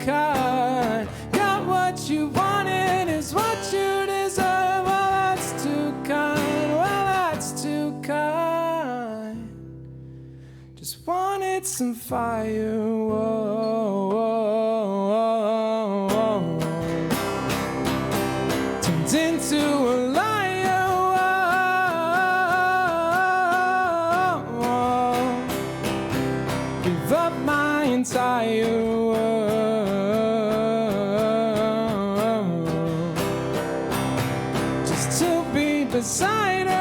kind. Got what you wanted is what you deserve. Well, that's too kind. Well, that's too kind. Just wanted some fire. Whoa, whoa, whoa, whoa. Turned into a liar. Whoa, whoa. Give up my entire world just to be beside her.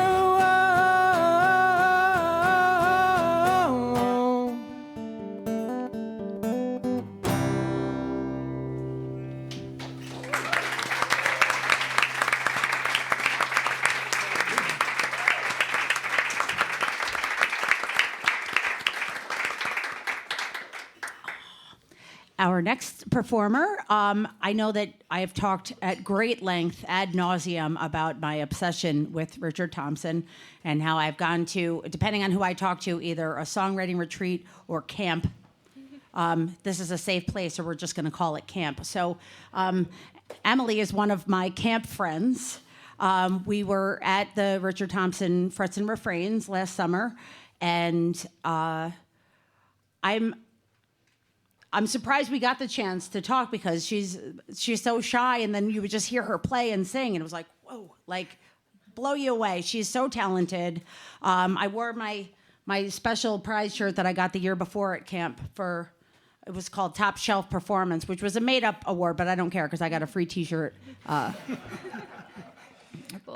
Our next performer, I know that I have talked at great length, ad nauseum, about my obsession with Richard Thompson and how I've gone to, depending on who I talk to, either a songwriting retreat or camp. This is a safe place, so we're just going to call it camp. So Amélie is one of my camp friends. We were at the Richard Thompson Frets and Refrains last summer, and I'm surprised we got the chance to talk because she's so shy, and then you would just hear her play and sing, and it was like, whoa, like, blow you away. She's so talented. I wore my special prize shirt that I got the year before at camp for, it was called Top Shelf Performance, which was a made-up award, but I don't care because I got a free T-shirt. Well,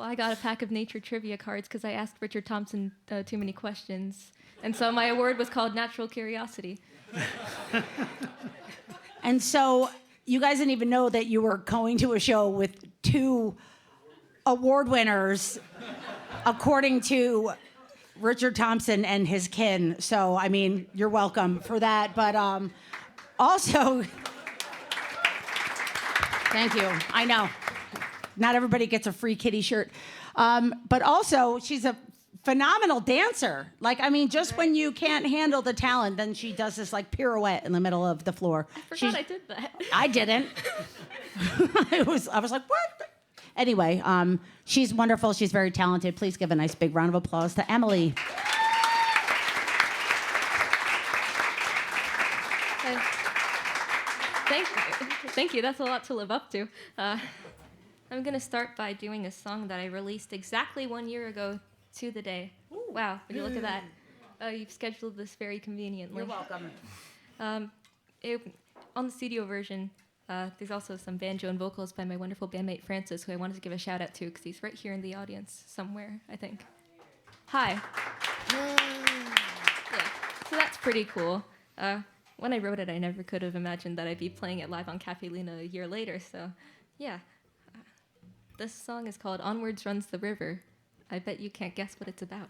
I got a pack of nature trivia cards because I asked Richard Thompson too many questions, and so my award was called Natural Curiosity. And so you guys didn't even know that you were going to a show with two award winners, according to Richard Thompson and his kin. So, I mean, you're welcome for that. But also, thank you. I know. Not everybody gets a free kitty shirt. But also, she's a phenomenal dancer. Like, I mean, just when you can't handle the talent, then she does this like pirouette in the middle of the floor. I forgot I did that. I didn't. I was like, what? Anyway, she's wonderful. She's very talented. Please give a nice big round of applause to Amélie. Thank you. That's a lot to live up to. I'm going to start by doing a song that I released exactly 1 year ago to the day. Ooh. Wow, would you look at that? You've scheduled this very conveniently. You're welcome. On the studio version, there's also some banjo and vocals by my wonderful bandmate Francis, who I wanted to give a shout out to because he's right here in the audience somewhere, I think. Hi. Yeah, so that's pretty cool. When I wrote it, I never could have imagined that I'd be playing it live on Caffè Lena a year later, so yeah. This song is called Onwards Runs the River. I bet you can't guess what it's about.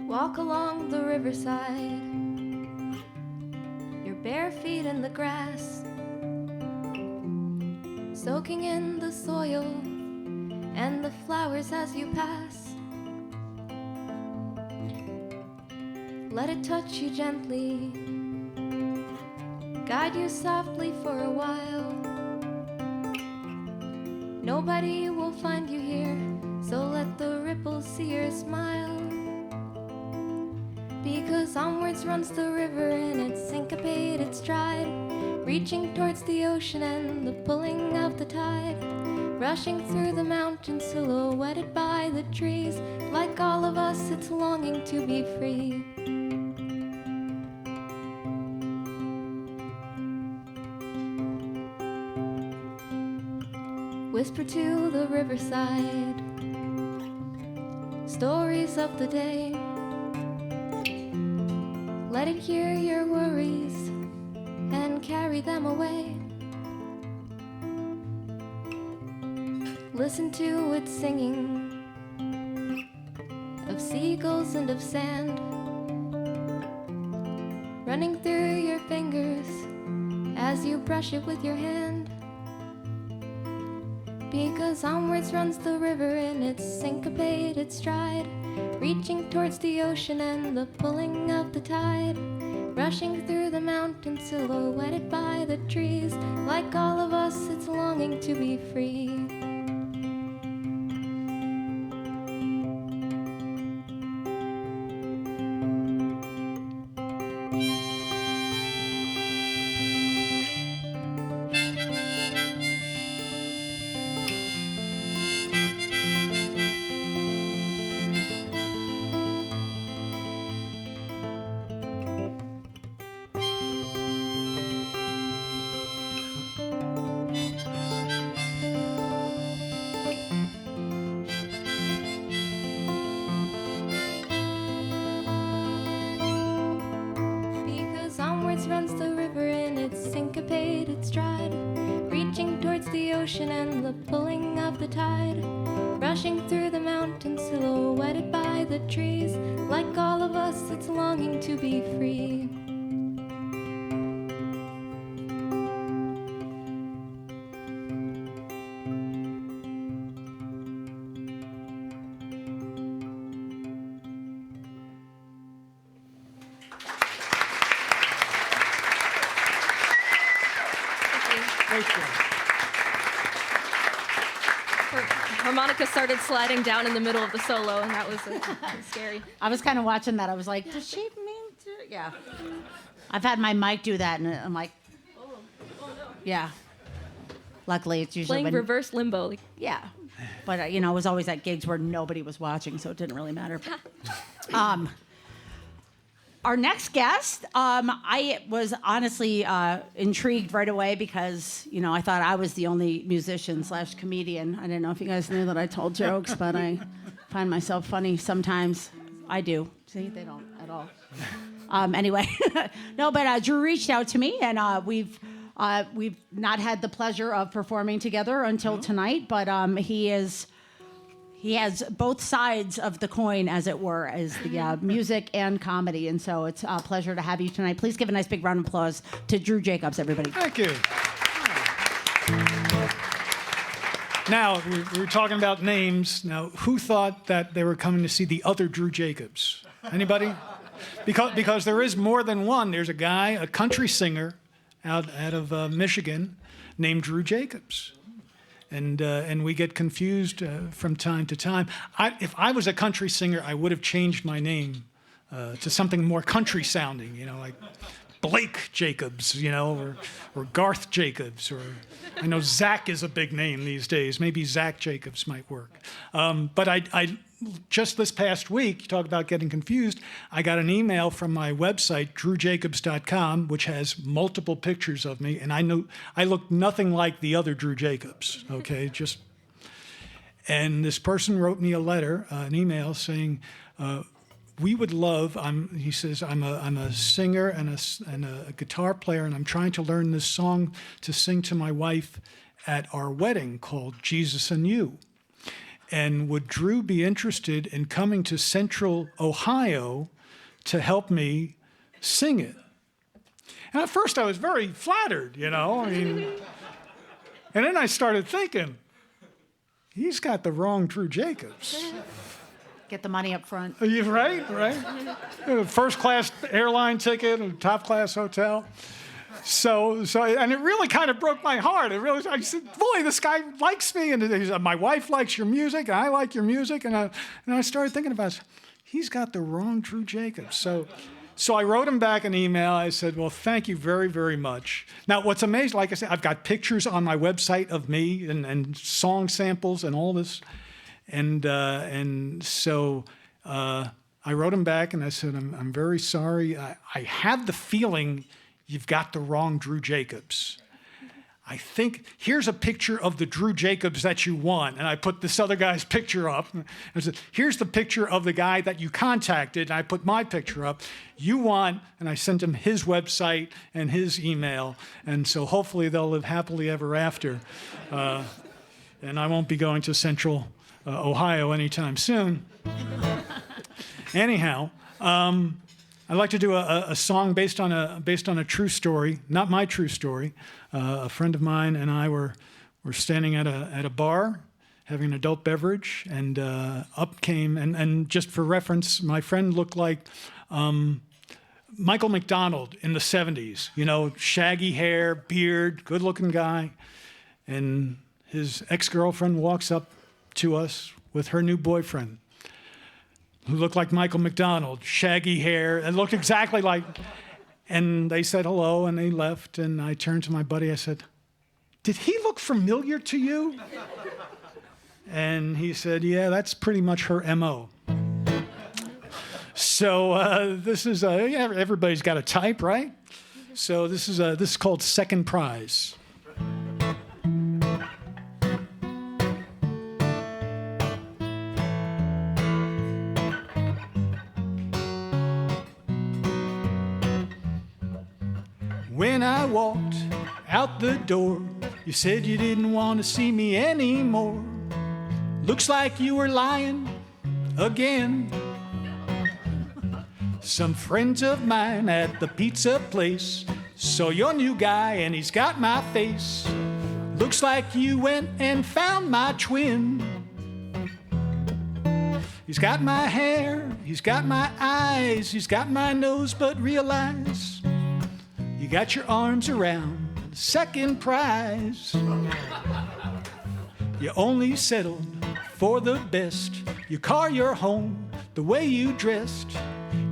Walk along the riverside, your bare feet in the grass, soaking in the soil and the flowers as you pass. Let it touch you gently, guide you softly for a while. Nobody will find you here, so let the ripples see your smile. Because onwards runs the river in its syncopated stride, reaching towards the ocean and the pulling of the tide, rushing through the mountains silhouetted by the trees. Like all of us, it's longing to be free. Whisper to the riverside stories of the day. Let it hear your worries and carry them away. Listen to it singing of seagulls and of sand, running through your fingers as you brush it with your hand. Because onwards runs the river in its syncopated stride, reaching towards the ocean and the pulling of the tide, rushing through the mountains silhouetted by the trees. Like all of us, it's longing to be free. Runs the river in its syncopated stride, reaching towards the ocean and the pulling of the tide, rushing through the mountains silhouetted by the trees. Like all of us, it's longing to be free. Harmonica started sliding down in the middle of the solo, and that was scary. I was kind of watching that. I was like, does she mean to? Yeah. I've had my mic do that, and I'm like, oh no. Yeah. Luckily, it's usually playing reverse limbo. Yeah. But, it was always at gigs where nobody was watching, so it didn't really matter. Our next guest, I was honestly intrigued right away because, I thought I was the only musician/comedian. I didn't know if you guys knew that I told jokes, but I find myself funny sometimes. I do. See, they don't at all. Anyway, no, but Drew reached out to me, and we've not had the pleasure of performing together until tonight, but he has both sides of the coin, as it were, as the music and comedy. And so it's a pleasure to have you tonight. Please give a nice big round of applause to Drew Jacobs, everybody. Thank you. Now, we were talking about names. Now, who thought that they were coming to see the other Drew Jacobs? Anybody? Because there is more than one. There's a guy, a country singer out of Michigan named Drew Jacobs. And we get confused from time to time. If I was a country singer, I would have changed my name to something more country sounding, like Blake Jacobs, or Garth Jacobs, or I know Zach is a big name these days. Maybe Zach Jacobs might work. But I just this past week, you talk about getting confused, I got an email from my website, drewjacobs.com, which has multiple pictures of me, and I look nothing like the other Drew Jacobs, okay? And this person wrote me a letter, an email saying, we would love, he says, I'm a singer and a guitar player, and I'm trying to learn this song to sing to my wife at our wedding called Jesus and You. And would Drew be interested in coming to Central Ohio to help me sing it? And at first I was very flattered, and then I started thinking, he's got the wrong Drew Jacobs. Get the money up front. Right. First class airline ticket, a top class hotel. So, and it really kind of broke my heart. I said, boy, this guy likes me, and he said, my wife likes your music, and I like your music, and I started thinking about, he's got the wrong Drew Jacobs. So I wrote him back an email. I said, well, thank you very, very much. Now, what's amazing, like I said, I've got pictures on my website of me and song samples and all this, and so I wrote him back, and I said, I'm very sorry. I have the feeling you've got the wrong Drew Jacobs. I think, here's a picture of the Drew Jacobs that you want. And I put this other guy's picture up. And I said, here's the picture of the guy that you contacted. And I put my picture up. You want, and I sent him his website and his email. And so hopefully they'll live happily ever after. And I won't be going to Central Ohio anytime soon. Anyhow, I'd like to do a song based on a true story, not my true story. A friend of mine and I were We're standing at a bar, having an adult beverage, and up came, and just for reference, my friend looked like Michael McDonald in the 70s, you know, shaggy hair, beard, good-looking guy. And his ex-girlfriend walks up to us with her new boyfriend, who looked like Michael McDonald, shaggy hair, and looked exactly like, and they said hello, and they left, and I turned to my buddy, I said, "Did he look familiar to you?" And he said, "Yeah, that's pretty much her MO." So this is, everybody's got a type, right? So this is called Second Prize. When I walked out the door, you said you didn't want to see me anymore. Looks like you were lying again. Some friends of mine at the pizza place saw your new guy and he's got my face. Looks like you went and found my twin. He's got my hair, he's got my eyes, he's got my nose, but realize you got your arms around the second prize. You only settled for the best. Your car, your home, the way you dressed.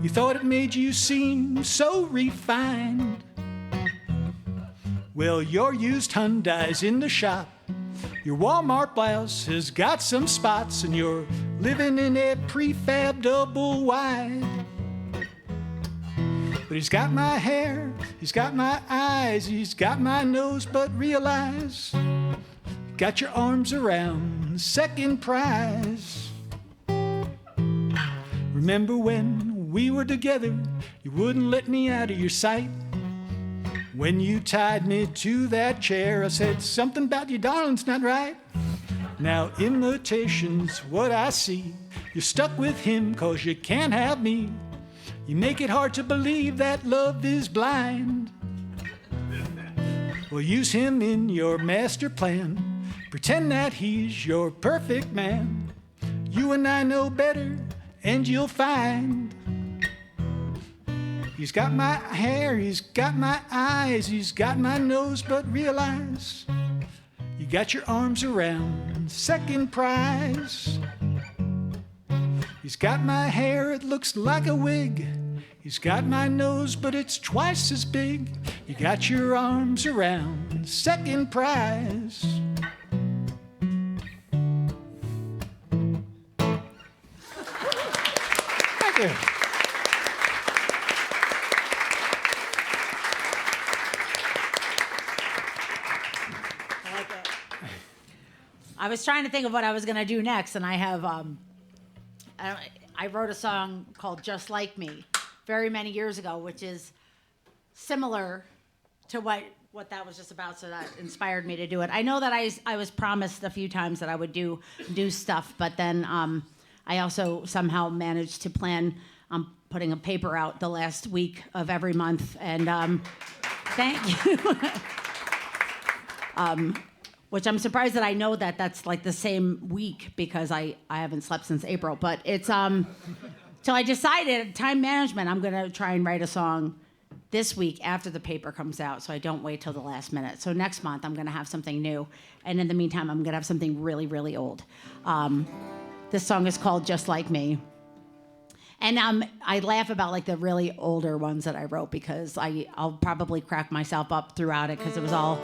You thought it made you seem so refined. Well, your used Hyundai's in the shop. Your Walmart blouse has got some spots, and you're living in a prefab double wide. But he's got my hair, he's got my eyes, he's got my nose, but realize you got your arms around the second prize. Remember when we were together, you wouldn't let me out of your sight. When you tied me to that chair, I said, something about you, darling's not right. Now imitation's what I see. You're stuck with him 'cause you can't have me. You make it hard to believe that love is blind. Well, use him in your master plan. Pretend that he's your perfect man. You and I know better, and you'll find he's got my hair, he's got my eyes, he's got my nose, but realize you got your arms around second prize. He's got my hair, it looks like a wig. He's got my nose, but it's twice as big. You got your arms around second prize. Thank you. I was trying to think of what I was going to do next, and I have, I wrote a song called Just Like Me very many years ago, which is similar to what that was just about, so that inspired me to do it. I know that I was promised a few times that I would do new stuff, but then I also somehow managed to plan on putting a paper out the last week of every month, and thank you. Which I'm surprised that I know that that's like the same week, because I haven't slept since April. But it's so I decided, time management, I'm gonna try and write a song this week after the paper comes out, so I don't wait till the last minute. So next month I'm gonna have something new, and in the meantime I'm gonna have something really, really old. This song is called Just Like Me. And I laugh about like the really older ones that I wrote, because I'll probably crack myself up throughout it, because it was all,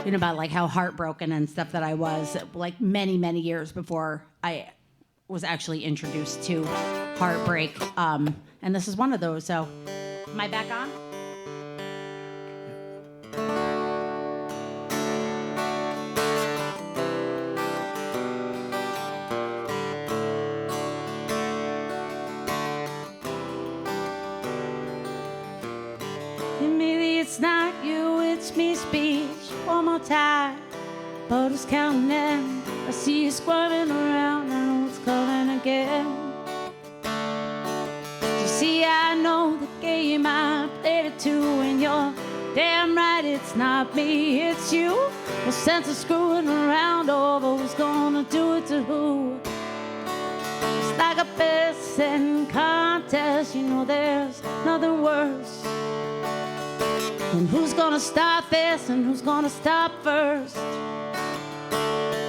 you know, about like how heartbroken and stuff that I was, like many, many years before I was actually introduced to heartbreak. And this is one of those. So, am I back on? Maybe it's not you, it's me speech one more time. But it's counting in. I see you squirming around, I know it's coming again. You see, I know the game, I played it too, and you're damn right it's not me, it's you. No sense of screwing around over who's gonna do it to who. It's like a pissing contest, you know there's nothing worse. And who's gonna start this and who's gonna stop first?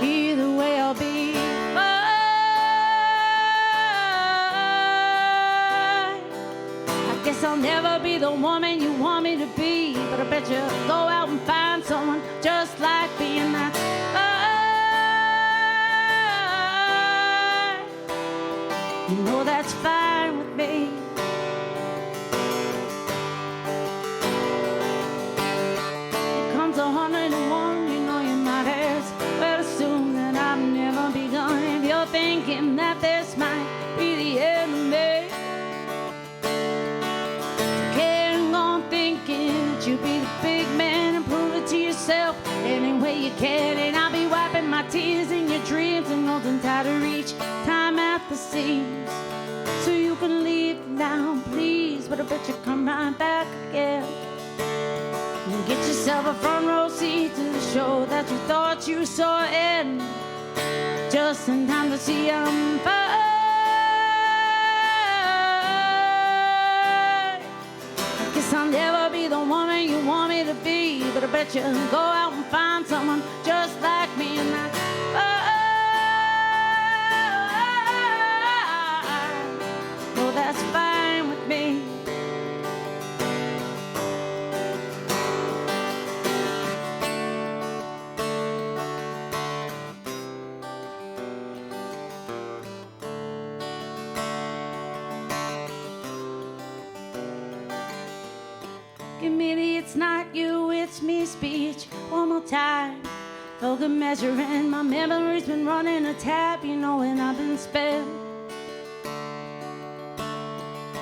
Either way I'll be fine. I guess I'll never be the woman you want me to be, but I bet you go out and find someone just like me, and that's fine. You know that's fine with me. It comes 101, you know you might as well assume that I've never begun. If you're thinking that this might be the end of me, carrying on thinking that you'll be the big man and prove it to yourself any way you can. And I'll be wiping my tears in your dreams and holding tight to reach time at the seams. So you can leave now, please, but I bet you come right back again. And get yourself a front row seat to the show that you thought you saw end, just in time to see I'm fine. I guess I'll never be the woman you want me to be, but I bet you go out and find someone just like me, and that's fine. Oh, that's fine with me. Give me the it's not you, it's me speech one more time. Though good measuring, my memory's been running a tab, you know, and I've been spent.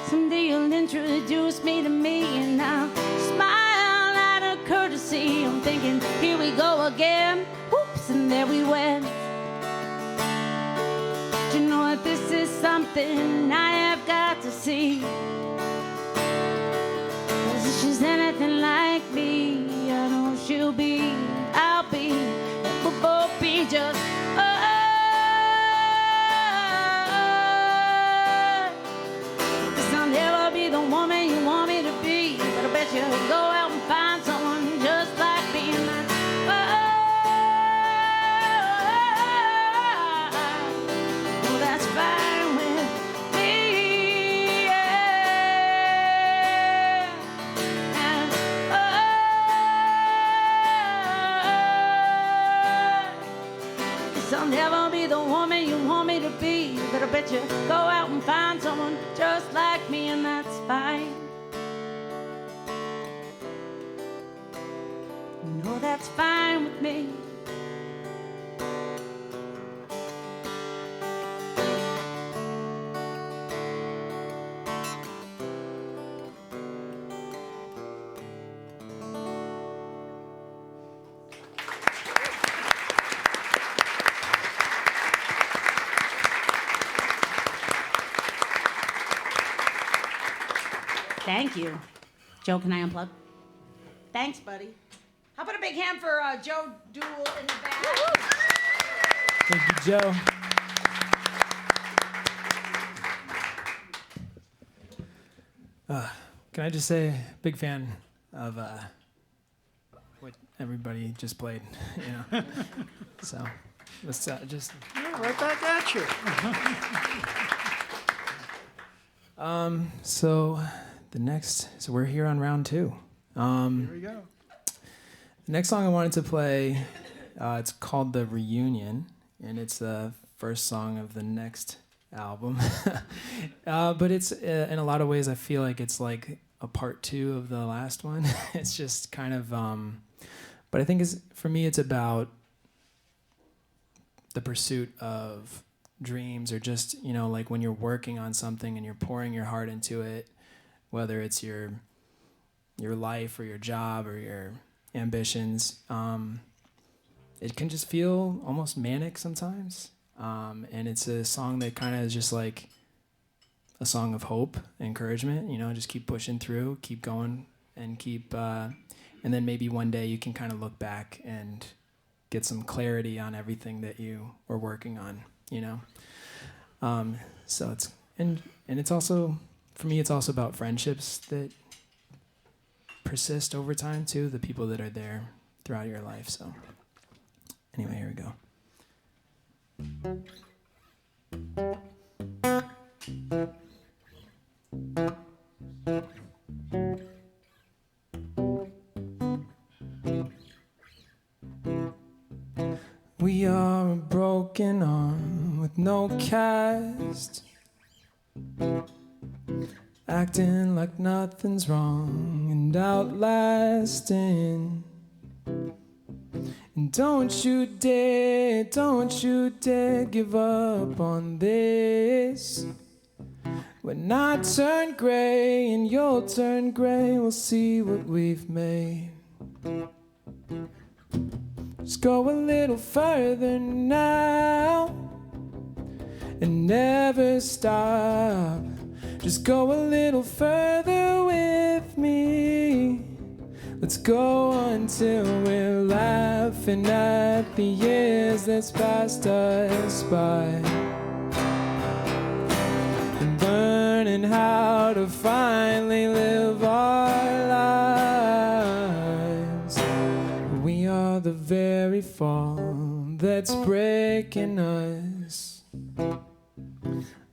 Someday you'll introduce me to me, and I'll smile out of courtesy. I'm thinking, here we go again. Whoops, and there we went. But you know that this is something I have got to see. If she's anything like me, I know she'll be, I'll be, and we'll both be just Guess I'll never be the woman you want me to be, but I bet you go out and find someone just like me, and that's well, that's fine with me, yeah. And guess I'll never be the woman you want me to be, but I bet you go out and find someone just like me, and that's fine. You know that's fine with me. Thank you. Joe, can I unplug? Thanks, buddy. How about a big hand for Joe Duell in the back? Thank you, Joe. Can I just say, big fan of what everybody just played, you know? So let's just... Yeah, right back at you. So we're here on round two. Here we go. The next song I wanted to play, it's called The Reunion, and it's the first song of the next album. But it's, in a lot of ways, I feel like it's like a part two of the last one. It's just kind of, but I think for me, it's about the pursuit of dreams, or just, you know, like when you're working on something and you're pouring your heart into it, whether it's your life or your job or your ambitions, it can just feel almost manic sometimes. And it's a song that kind of is just like a song of hope, encouragement, you know, just keep pushing through, keep going, and keep, and then maybe one day you can kind of look back and get some clarity on everything that you were working on, you know. So it's and it's also, for me, it's also about friendships that persist over time too, the people that are there throughout your life. So anyway, here we go. We are a broken arm with no cast, acting like nothing's wrong and outlasting. And don't you dare give up on this. When I turn gray and you'll turn gray, we'll see what we've made. Just go a little further now and never stop. Just go a little further with me. Let's go until we're laughing at the years that's passed us by, and learning how to finally live our lives. We are the very fall that's breaking us,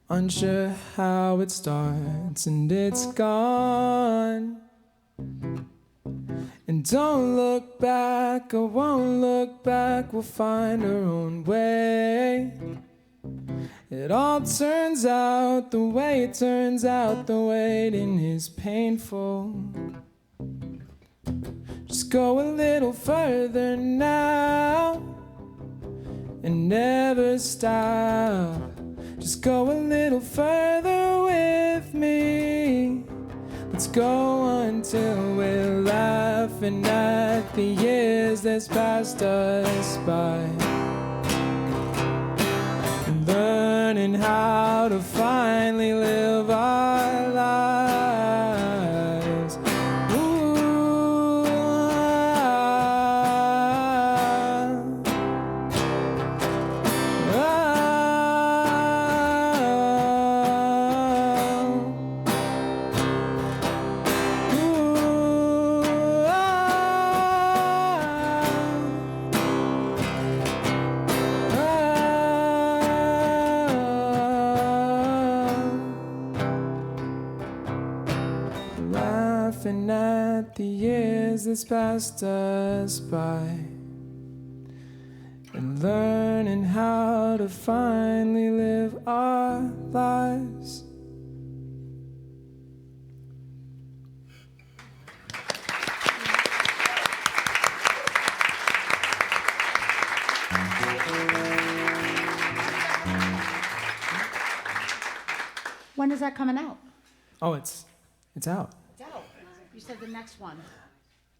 unsure how it starts and it's gone. And don't look back, I won't look back, we'll find our own way. It all turns out the way it turns out, the waiting is painful. Just go a little further now and never stop. Just go a little further with me. Let's go until we're laughing at the years that's passed us by, and learning how to finally live our lives. Ooh, laughing at the years that's passed us by, and learning how to finally live our lives. When is that coming out? Oh, it's out. It's out. You said the next one.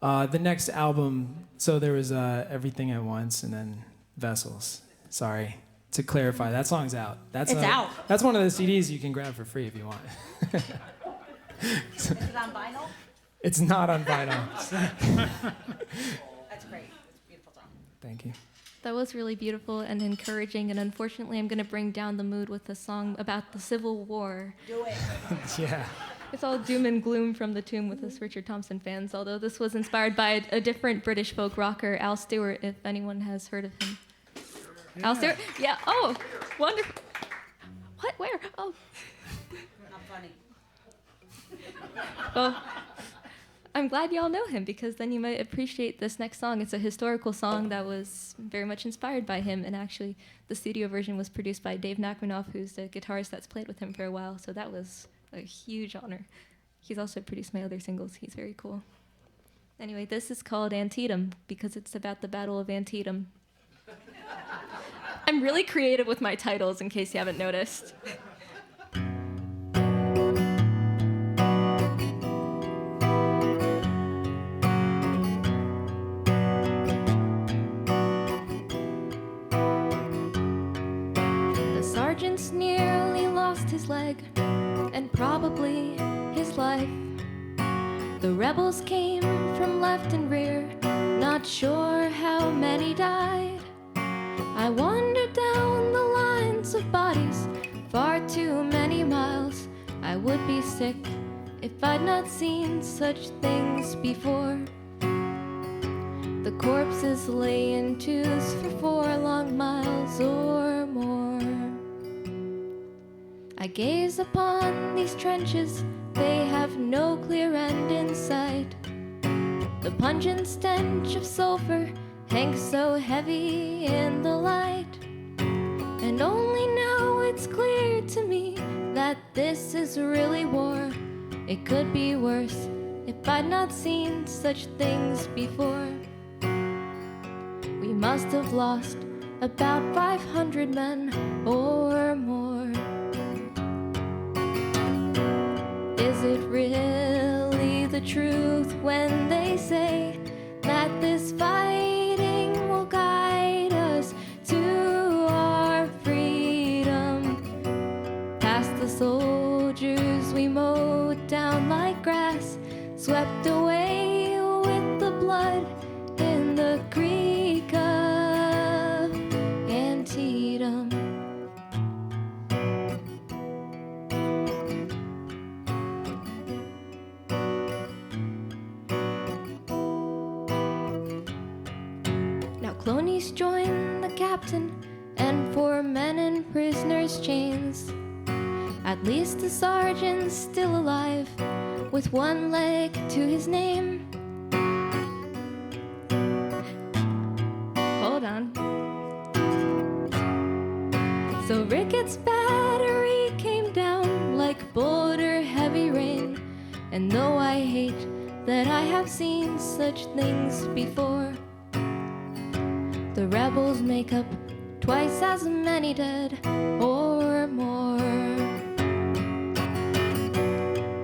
The next album, so there was Everything at Once and then Vessels. Sorry. To clarify, that song's out. It's out. That's one of the CDs you can grab for free if you want. Is it on vinyl? It's not on vinyl. That's great. It's a beautiful song. Thank you. That was really beautiful and encouraging, and unfortunately I'm going to bring down the mood with a song about the Civil War. Do it. Yeah. It's all doom and gloom from the tomb with us Richard Thompson fans, although this was inspired by a different British folk rocker, Al Stewart, if anyone has heard of him. Yeah. Al Stewart? Yeah, oh, wonderful. What, where? Oh. Not funny. Well, I'm glad y'all know him, because then you might appreciate this next song. It's a historical song that was very much inspired by him, and actually the studio version was produced by Dave Nachmanoff, who's the guitarist that's played with him for a while, so that was a huge honor. He's also produced my other singles. He's very cool. Anyway, this is called Antietam, because it's about the Battle of Antietam. I'm really creative with my titles, in case you haven't noticed. Sergeant's nearly lost his leg, and probably his life. The rebels came from left and rear, not sure how many died. I wandered down the lines of bodies, far too many miles. I would be sick if I'd not seen such things before. The corpses lay in twos for 4 long miles or more. I gaze upon these trenches, they have no clear end in sight. The pungent stench of sulfur hangs so heavy in the light. And only now it's clear to me that this is really war. It could be worse if I'd not seen such things before. We must have lost about 500 men or more. Is it really the truth when they say that this fighting will guide us to our freedom? Past the soldiers we mowed down like grass, swept away with the blood in the creek of Antietam. Now Cloney's joined the captain and 4 men in prisoners' chains. At least the sergeant's still alive, with 1 leg to his name. Hold on. So Ricketts' battery came down like boulder heavy rain. And though I hate that I have seen such things before, the rebels make up twice as many dead or more.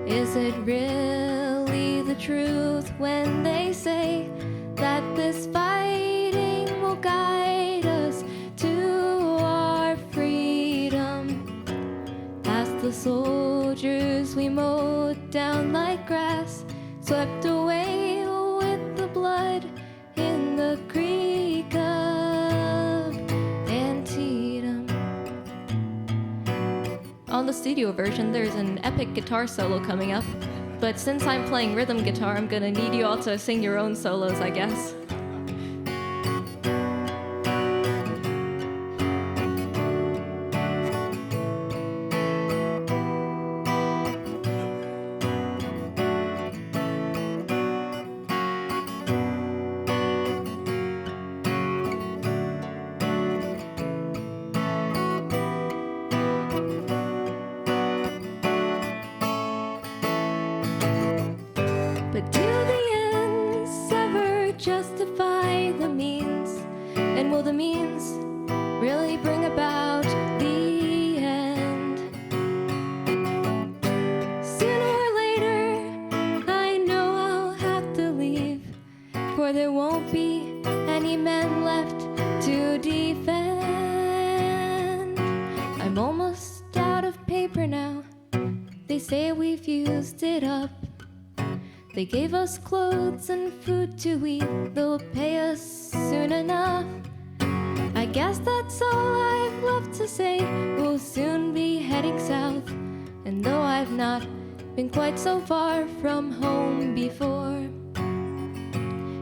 Is it really the truth when they say that this fighting will guide us to our freedom? Past the soldiers we mowed down like grass, swept away with the blood in the creek of Antietam. On the studio version, there's an epic guitar solo coming up, but since I'm playing rhythm guitar, I'm gonna need you all to sing your own solos, I guess. But do the ends ever justify the means? And will the means really bring about the end? Sooner or later, I know I'll have to leave, for there won't be any men left to defend. I'm almost out of paper now. They say we've used it up. They gave us clothes and food to eat, they'll pay us soon enough. I guess that's all I've left to say. We'll soon be heading south, and though I've not been quite so far from home before,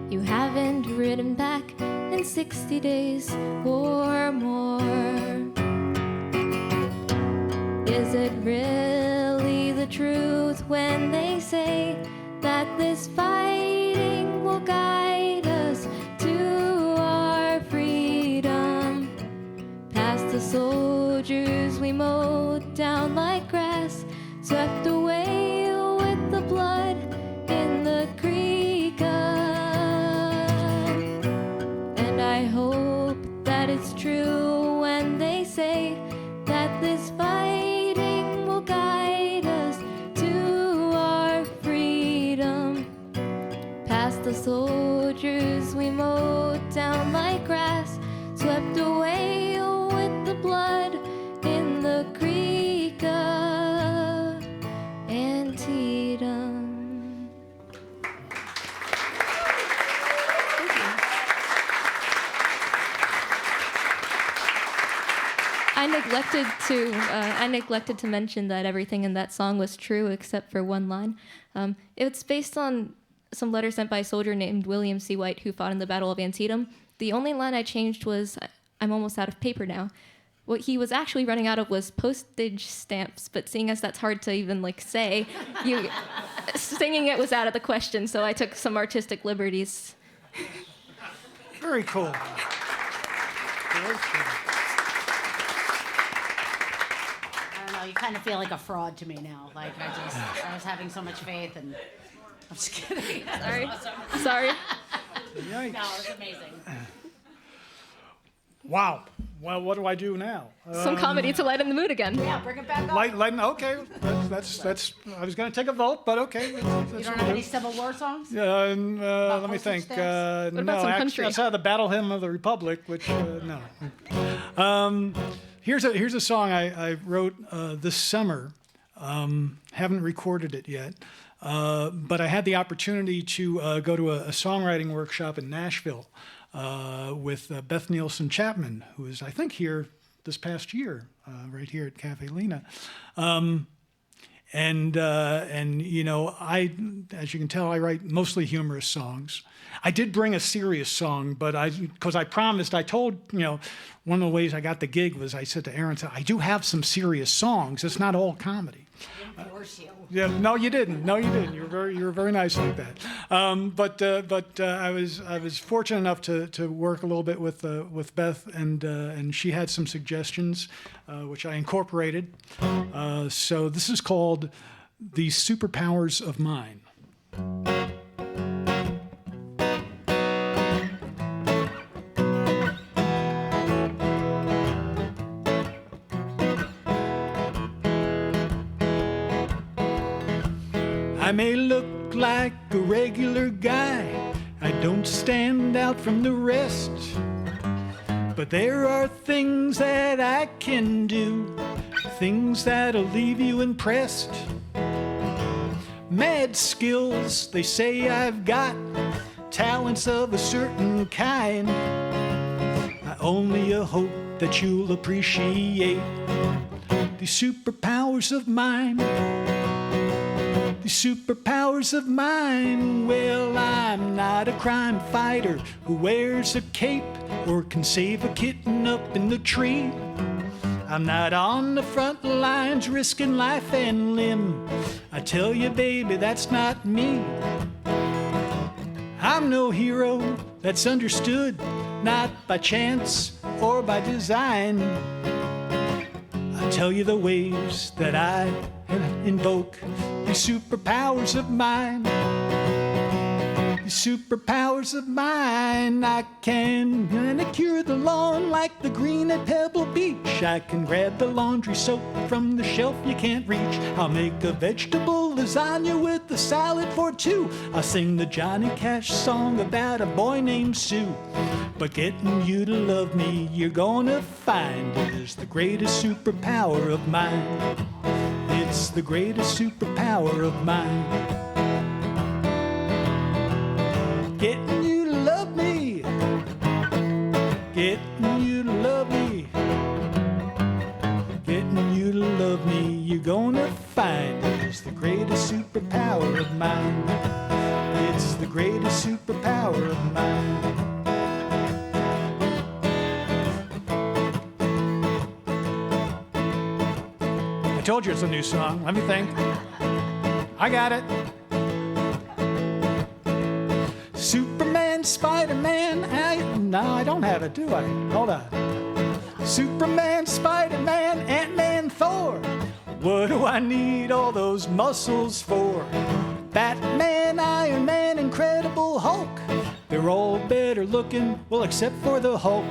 you haven't ridden back in 60 days or more. Is it really the truth when they say that this fighting will guide us to our freedom? Past the soldiers we mowed down like grass, swept away with the blood in the creek of. And I hope that it's true when they say that this fighting will guide us to our freedom. Past the soldiers we mowed down like grass, swept away with the blood in the creek of Antietam. Thank you. neglected to mention that everything in that song was true except for one line. It's based on some letter sent by a soldier named William C. White who fought in the Battle of Antietam. The only line I changed was, "I'm almost out of paper now." What he was actually running out of was postage stamps, but seeing as that's hard to even say, singing it was out of the question, so I took some artistic liberties. Very cool. Very cool. I don't know, you kind of feel like a fraud to me now. I was having so much faith, and I'm just kidding. Sorry. Awesome. Sorry. Yikes. No, it was amazing. Wow. Well, what do I do now? Some comedy to lighten the mood again. Yeah, bring it back up. Okay, that's. I was going to take a vote, but okay. You don't have any Civil War songs? Let me think. about No, some actually, country? outside of the Battle Hymn of the Republic, which no. Here's a song I wrote this summer. Haven't recorded it yet, but I had the opportunity to go to a songwriting workshop in Nashville. With Beth Nielsen Chapman, who is, I think, here this past year, right here at Caffè Lena. And you know, as you can tell, I write mostly humorous songs. I did bring a serious song, but because I promised, I told, one of the ways I got the gig was I said to Aaron, I do have some serious songs. It's not all comedy. I didn't force you. Yeah, no, you didn't. No, you didn't. You were very nice like that. But I was fortunate enough to work a little bit with Beth, and she had some suggestions, which I incorporated. So this is called "The Superpowers of Mine." I may look like a regular guy, I don't stand out from the rest, but there are things that I can do, things that'll leave you impressed. Mad skills, they say I've got, talents of a certain kind. I only hope that you'll appreciate these superpowers of mine. The superpowers of mine. Well, I'm not a crime fighter who wears a cape or can save a kitten up in the tree. I'm not on the front lines risking life and limb. I tell you, baby, that's not me. I'm no hero that's understood, not by chance or by design. I tell you the ways that I invoke the superpowers of mine. The superpowers of mine. I can manicure the lawn like the green at Pebble Beach. I can grab the laundry soap from the shelf you can't reach. I'll make a vegetable lasagna with a salad for two. I'll sing the Johnny Cash song about a boy named Sue. But getting you to love me, you're gonna find, is the greatest superpower of mine. It's the greatest superpower of mine. Getting you to love me. Getting you to love me. Getting you to love me. You're gonna find it's the greatest superpower of mine. It's the greatest superpower of mine. I told you it's a new song. Let me think. I got it. Superman, Spider-Man. No, I don't have it, do I? Hold on. Superman, Spider-Man, Ant-Man, Thor. What do I need all those muscles for? Batman, Iron Man, Incredible Hulk. They're all better looking, well, except for the Hulk.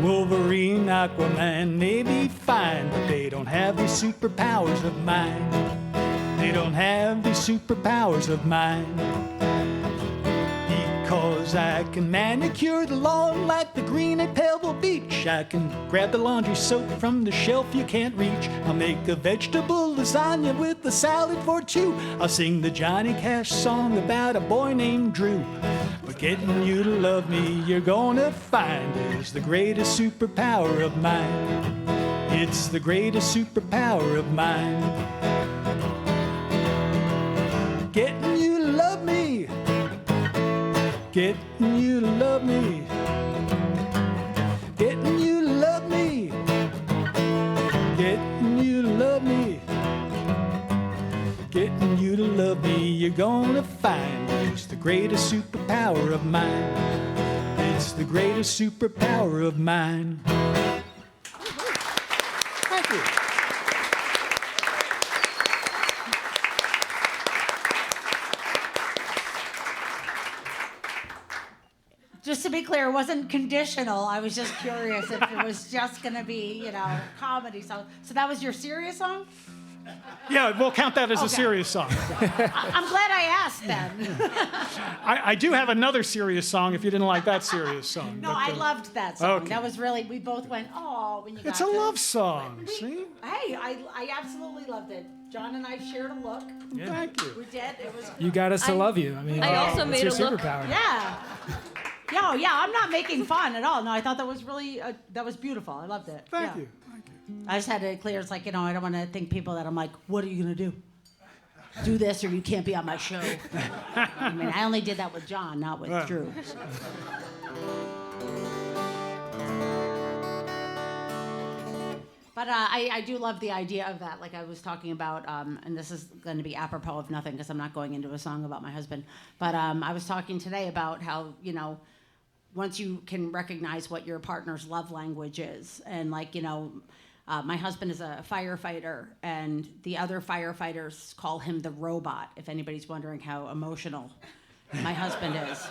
Wolverine, Aquaman, they be fine, but they don't have these superpowers of mine. They don't have these superpowers of mine. Because I can manicure the lawn like the green at Pebble Beach. I can grab the laundry soap from the shelf you can't reach. I'll make a vegetable lasagna with a salad for two. I'll sing the Johnny Cash song about a boy named Drew. But But getting you to love me, you're gonna find, is the greatest superpower of mine. It's the greatest superpower of mine. Getting you to love me. Getting you to love me. Getting you to love me. Getting you to love me. Getting you to love me, you're gonna find it's the greatest superpower of mine. It's the greatest superpower of mine. Thank you. Just to be clear, it wasn't conditional. I was just curious if it was just going to be, comedy. So that was your serious song? Yeah, we'll count that as a Okay. serious song. I'm glad I asked then. I do have another serious song if you didn't like that serious song. No, but, I loved that song. okay. That was really, we both went, oh, when you got It's a to love song, see? Hey, I absolutely loved it. John and I shared a look. Yeah. Thank you. We did. It was, You got us to love you. I mean, I also it's made your a look. superpower. yeah. Yeah, I'm not making fun at all. No, I thought that was really, that was beautiful. I loved it. Thank Yeah. you. Thank you. I just had to clear. It's like, I don't want to think people that I'm like, what are you going to do? Do this or you can't be on my show. I mean, I only did that with John, not with Right. Drew. But I do love the idea of that. Like I was talking about, and this is going to be apropos of nothing because I'm not going into a song about my husband. But I was talking today about how, once you can recognize what your partner's love language is, and my husband is a firefighter, and the other firefighters call him the robot, if anybody's wondering how emotional my husband is.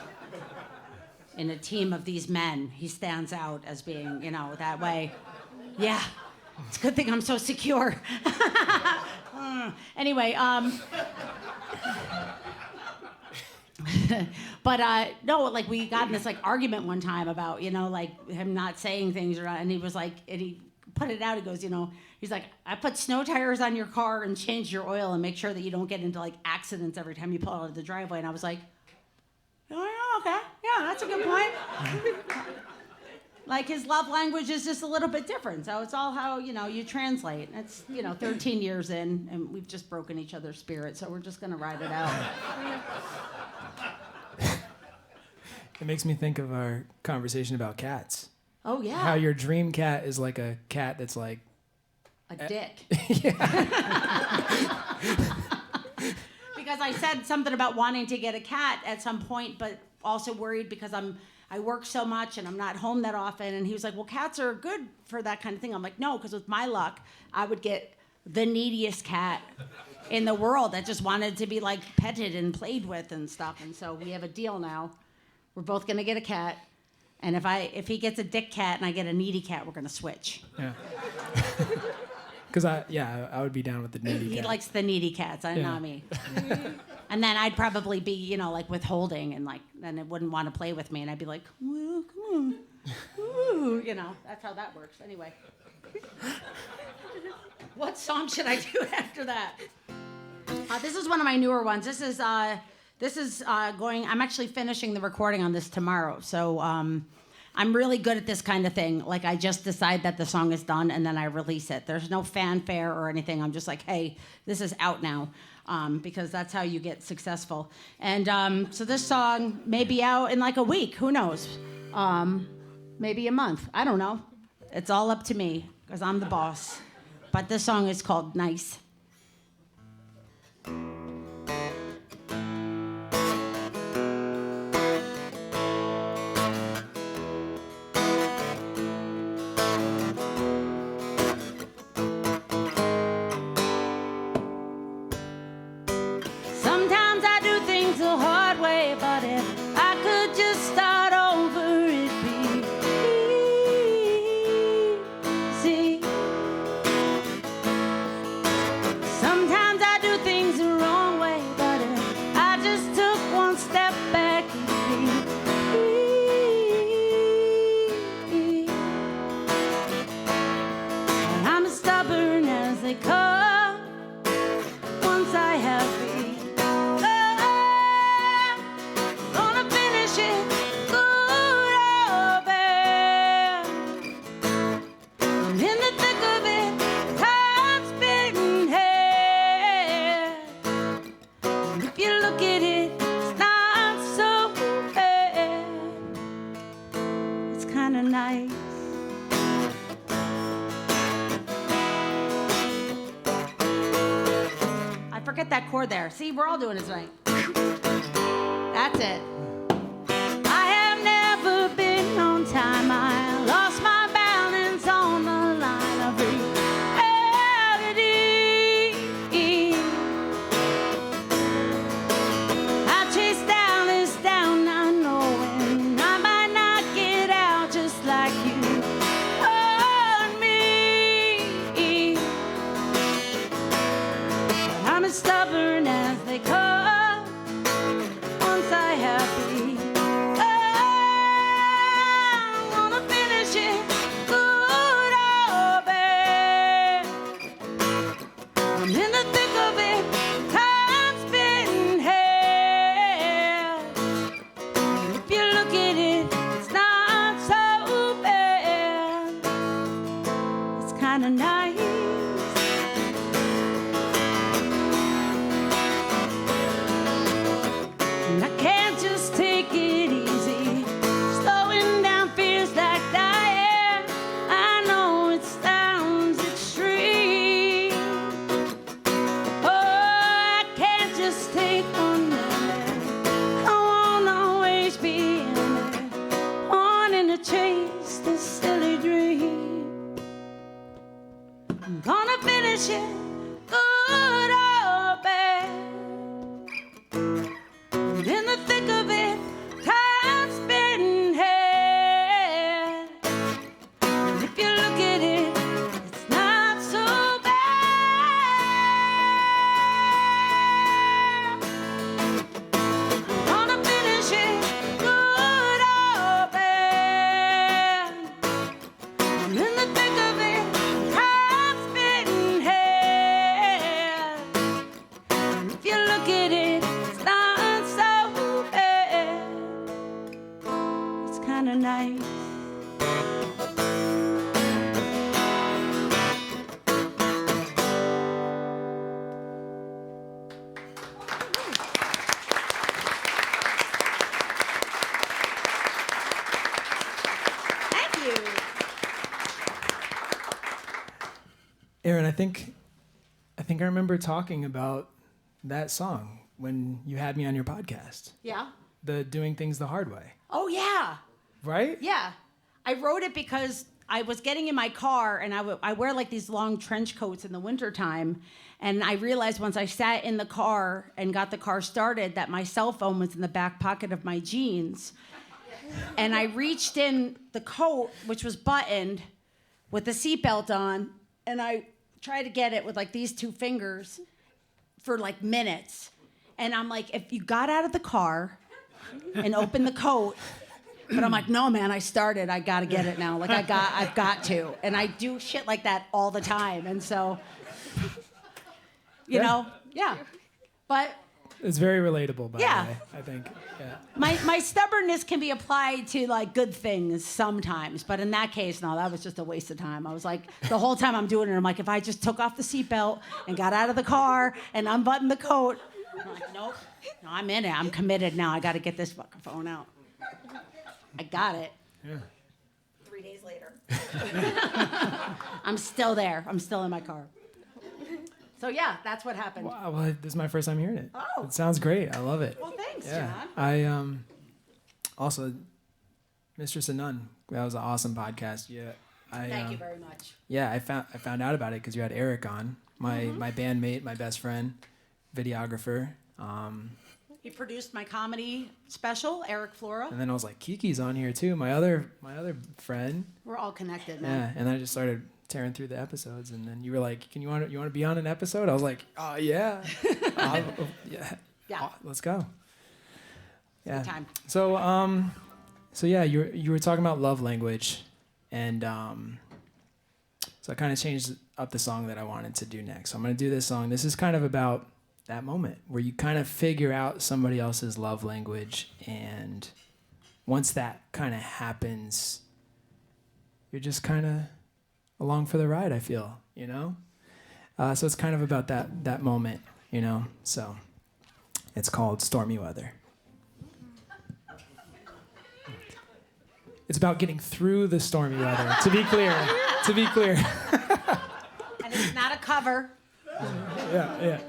In a team of these men, he stands out as being, that way. Yeah, it's a good thing I'm so secure. Anyway, but no, like we got in this argument one time about, him not saying things, and he was like, and he put it out. He goes, he's like, I put snow tires on your car and change your oil and make sure that you don't get into accidents every time you pull out of the driveway. And I was like, oh, okay, yeah, that's a good point. His love language is just a little bit different. So it's all how, you translate. It's, 13 years in, and we've just broken each other's spirit. So we're just going to ride it out. It makes me think of our conversation about cats. Oh, yeah. How your dream cat is like a cat that's like... A dick. Because I said something about wanting to get a cat at some point, but also worried because I work so much and I'm not home that often. And he was like, well, cats are good for that kind of thing. I'm like, no, because with my luck, I would get the neediest cat in the world that just wanted to be petted and played with and stuff. And so we have a deal now. We're both going to get a cat. And if he gets a dick cat and I get a needy cat, we're going to switch. Yeah. Because I would be down with the needy cat. He likes the needy cats, not me. And then I'd probably be, withholding and then it wouldn't want to play with me. And I'd be like, well, come on. Ooh, that's how that works. Anyway. What song should I do after that? This is one of my newer ones. This is going, I'm actually finishing the recording on this tomorrow. So I'm really good at this kind of thing. I just decide that the song is done and then I release it. There's no fanfare or anything. I'm just like, hey, this is out now. Because that's how you get successful. And so this song may be out in a week. Who knows? Maybe a month. I don't know. It's all up to me because I'm the boss. But this song is called Nice. Sometimes I do things the hard way, but if I could just start over, it'd be easy. Sometimes I do things the wrong way, but if I just took one step back, it'd be easy. And I'm as stubborn as they come. Once I have begun, gonna finish it. forget that chord there. See, we're all doing it tonight. That's it. I have never been on time. I lost my balance on the line of reality. I chased Dallas down, not knowing I might not get out just like you and me. I'm as stubborn as they come. Once I have believed, I wanna finish it good or bad. I'm in the thick of it, time's spinning hell. If you look at it, it's not so bad. It's kinda nice. And I can't just take it easy. Slowing down feels like dying. I know it sounds extreme. Oh, I can't just take one minute. I won't always be in it. Wanting to chase this silly dream. I'm gonna finish it good or bad. And in the thick of it, time's spinning hell. And if you look at it, it's not so bad. I'm gonna finish it good or bad. And in the thick of it, time's spinning hell. And if you look at it, it's not so bad. It's kinda nice. Thank you. Aaron, I think I remember talking about that song when you had me on your podcast. Yeah. The Doing Things the Hard Way, Oh, yeah. right? Yeah. I wrote it because I was getting in my car and I wear like these long trench coats in the wintertime. And I realized once I sat in the car and got the car started that my cell phone was in the back pocket of my jeans. And I reached in the coat, which was buttoned, with the seatbelt on, and I tried to get it with like these two fingers for like minutes. And I'm like, if you got out of the car and opened the coat, but I'm like, no, man, I started. I got to get it now. Like, I've got to. And I do shit like that all the time. And so, you know, yeah. But It's very relatable, by Yeah. the way, I think. Yeah. my stubbornness can be applied to like good things sometimes. But in that case, no, that was just a waste of time. I was like, the whole time I'm doing it, I'm like, if I just took off the seatbelt and got out of the car and unbuttoned the coat, I'm like, nope. No, I'm in it. I'm committed now. I got to get this fucking phone out. I got it. Yeah. 3 days later. I'm still there. I'm still in my car. So yeah, that's what happened. Wow, well, this is my first time hearing it. Oh. It sounds great. I love it. Well, thanks, Yeah. John. I also Mistress and None. That was an awesome podcast. Yeah. Thank you very much. Yeah, I found out about it because you had Eric on, my bandmate, my best friend, videographer. He produced my comedy special, Eric Flora. And then I was like, Kiki's on here too, my other friend. We're all connected, Yeah, man. and I just started tearing through the episodes, and then you were like, you want to be on an episode? I was like, oh yeah, yeah, Yeah. let's go. Yeah. Good time. So yeah, you were talking about love language, and so I kind of changed up the song that I wanted to do next. So I'm gonna do this song. This is kind of about that moment where you kind of figure out somebody else's love language, and once that kind of happens, you're just kind of along for the ride, I feel, you know? So it's kind of about that moment, you know? So it's called Stormy Weather. It's about getting through the stormy weather, to be clear. And it's not a cover. Yeah.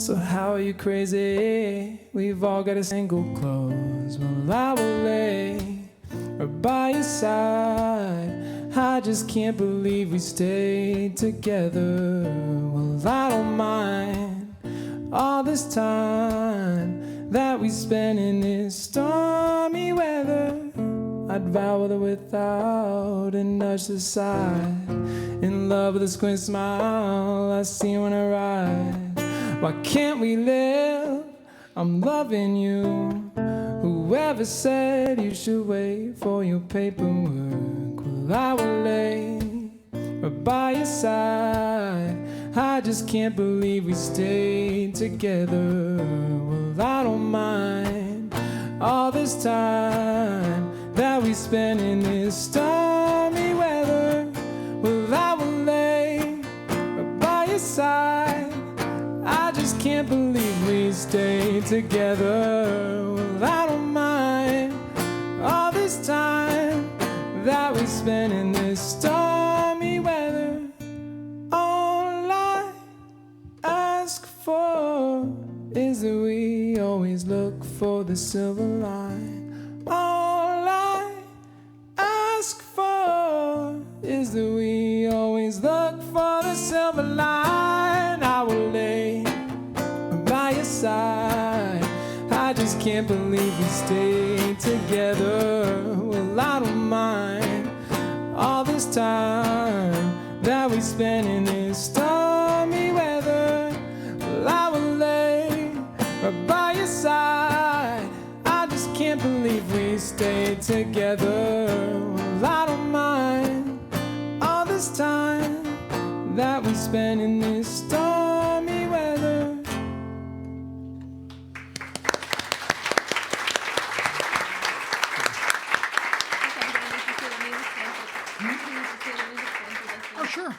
So how are you crazy? We've all got a single clothes. Well, I will lay right by your side. I just can't believe we stayed together. Well, I don't mind all this time that we spent in this stormy weather. I'd vow the without and nudge the side. In love with a squint smile I see when I ride. Why can't we live? I'm loving you. Whoever said you should wait for your paperwork? Well, I will lay right by your side. I just can't believe we stayed together. Well, I don't mind all this time that we spent in this stormy weather. Well, I will lay right by your side. I just can't believe we stayed together. Well, I don't mind all this time that we spent in this stormy weather. All I ask for is that we always look for the silver line. All I ask for is that we always look for the silver line. I will lay by your side. I just can't believe we stayed together. Well, I don't mind all this time that we spent in this stormy weather. Well, I will lay right by your side. I just can't believe we stayed together. Well, I don't mind all this time that we spent in this stormy weather. Oh, sure.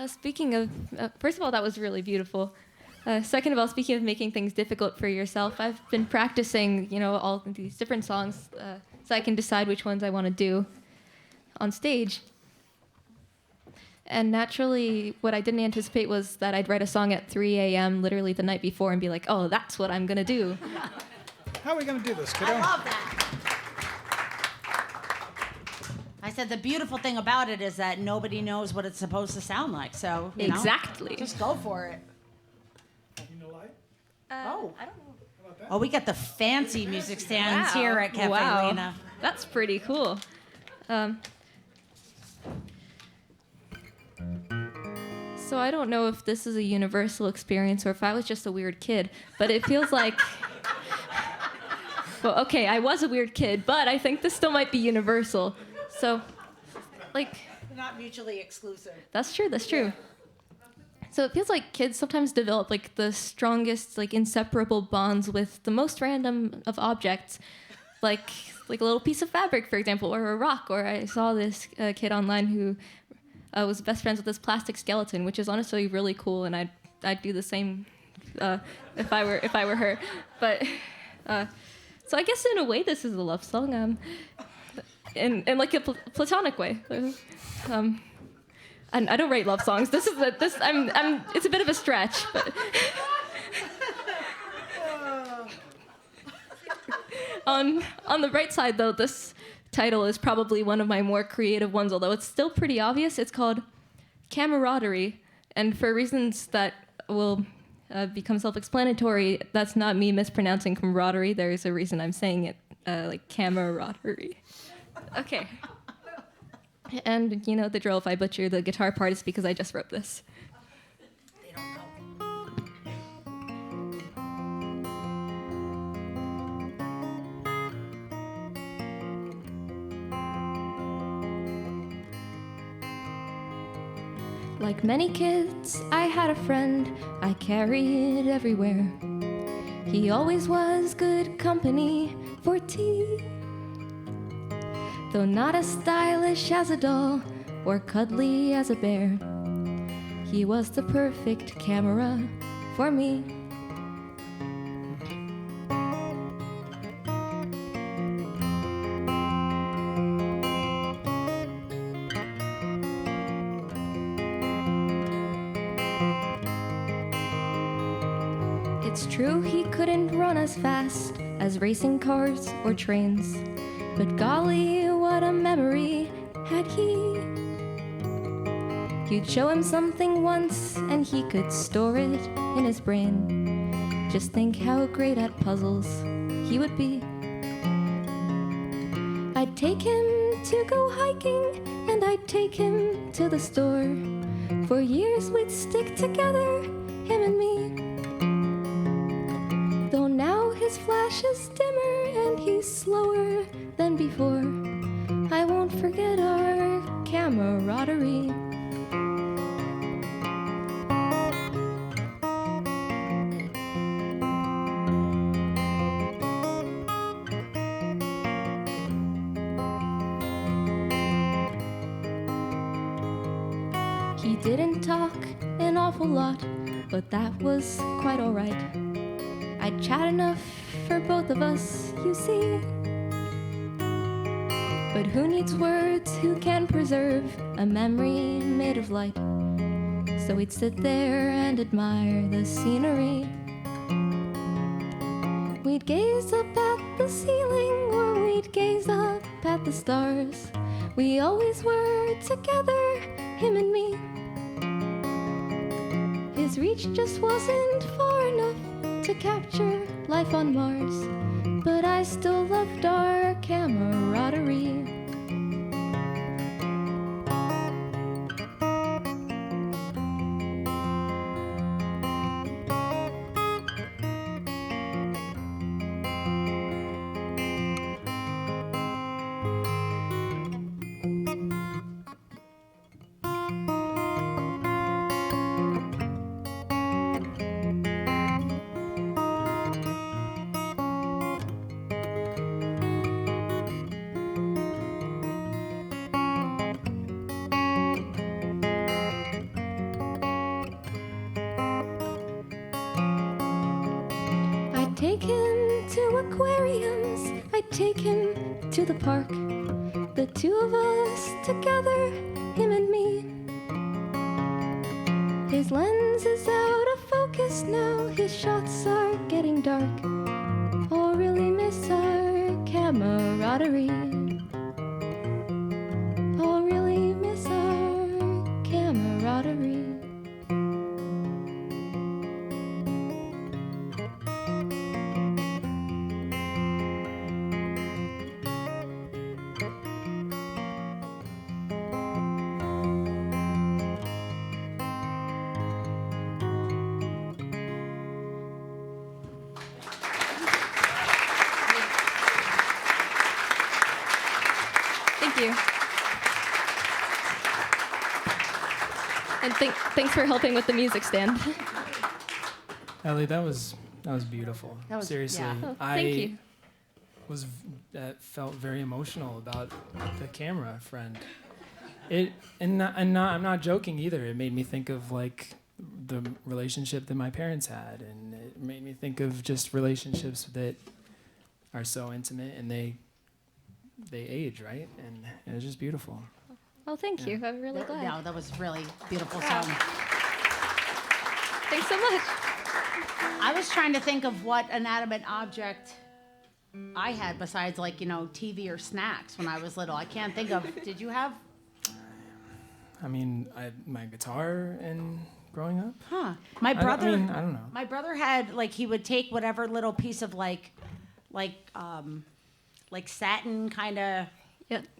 Speaking of, first of all, that was really beautiful. Second of all, speaking of making things difficult for yourself, I've been practicing, all these different songs so I can decide which ones I want to do on stage. And naturally, what I didn't anticipate was that I'd write a song at 3 a.m. literally the night before and be like, oh, that's what I'm going to do. How are we going to do this, kiddo? I love that. I said the beautiful thing about it is that nobody knows what it's supposed to sound like. So, Exactly. just go for it. You know light? Oh. I don't know. Oh, we got the fancy music stands here at Caffè Wow. Lena. That's pretty cool. So I don't know if this is a universal experience or if I was just a weird kid, but it feels like... Well, okay, I was a weird kid, but I think this still might be universal. So, They're not mutually exclusive. That's true, that's true. So it feels like kids sometimes develop the strongest, inseparable bonds with the most random of objects, like a little piece of fabric, for example, or a rock. Or I saw this kid online who was best friends with this plastic skeleton, which is honestly really cool, and I'd do the same if I were her. But so I guess in a way this is a love song, in like a platonic way. And I don't write love songs. It's a bit of a stretch, but on the right side though, this title is probably one of my more creative ones, although it's still pretty obvious. It's called Camaraderie, and for reasons that will become self-explanatory, that's not me mispronouncing camaraderie. There's a reason I'm saying it like camaraderie. Okay. And you know the drill, if I butcher the guitar part, it's because I just wrote this. They don't know. Like many kids, I had a friend I carried everywhere. He always was good company for tea. Though not as stylish as a doll or cuddly as a bear, he was the perfect camera for me. It's true he couldn't run as fast as racing cars or trains, but golly, what a memory had he. You'd show him something once and he could store it in his brain. Just think how great at puzzles he would be. I'd take him to go hiking and I'd take him to the store. For years we'd stick together, him and me. Though now his flash is dimmer and he's slower than before, I won't forget our camaraderie. He didn't talk an awful lot, but that was quite alright. I'd chat enough for both of us, you see. But who needs words, who can preserve a memory made of light? So we'd sit there and admire the scenery. We'd gaze up at the ceiling, or we'd gaze up at the stars. We always were together, him and me. His reach just wasn't far enough to capture life on Mars, but I still loved our camaraderie. Take him to aquariums, I'd take him to the park. The two of us together, him and me. His lens is out of focus now, his shots are getting dark. Oh, really miss our camaraderie. Oh, really miss our camaraderie. You. And thanks for helping with the music stand. Ellie, that was beautiful. Seriously, yeah. Oh, thank you. Felt very emotional about the camera friend. I'm not joking either. It made me think of like the relationship that my parents had, and it made me think of just relationships that are so intimate and they age, right? And it was just beautiful. Well, thank you. I'm really glad. No, that was really beautiful Wow. song. Thanks so much. I was trying to think of what inanimate object I had besides, like, TV or snacks when I was little. I can't think of. Did you have? I mean, my guitar and growing up. Huh. My brother. I don't know. My brother had, like, he would take whatever little piece of like satin kind of.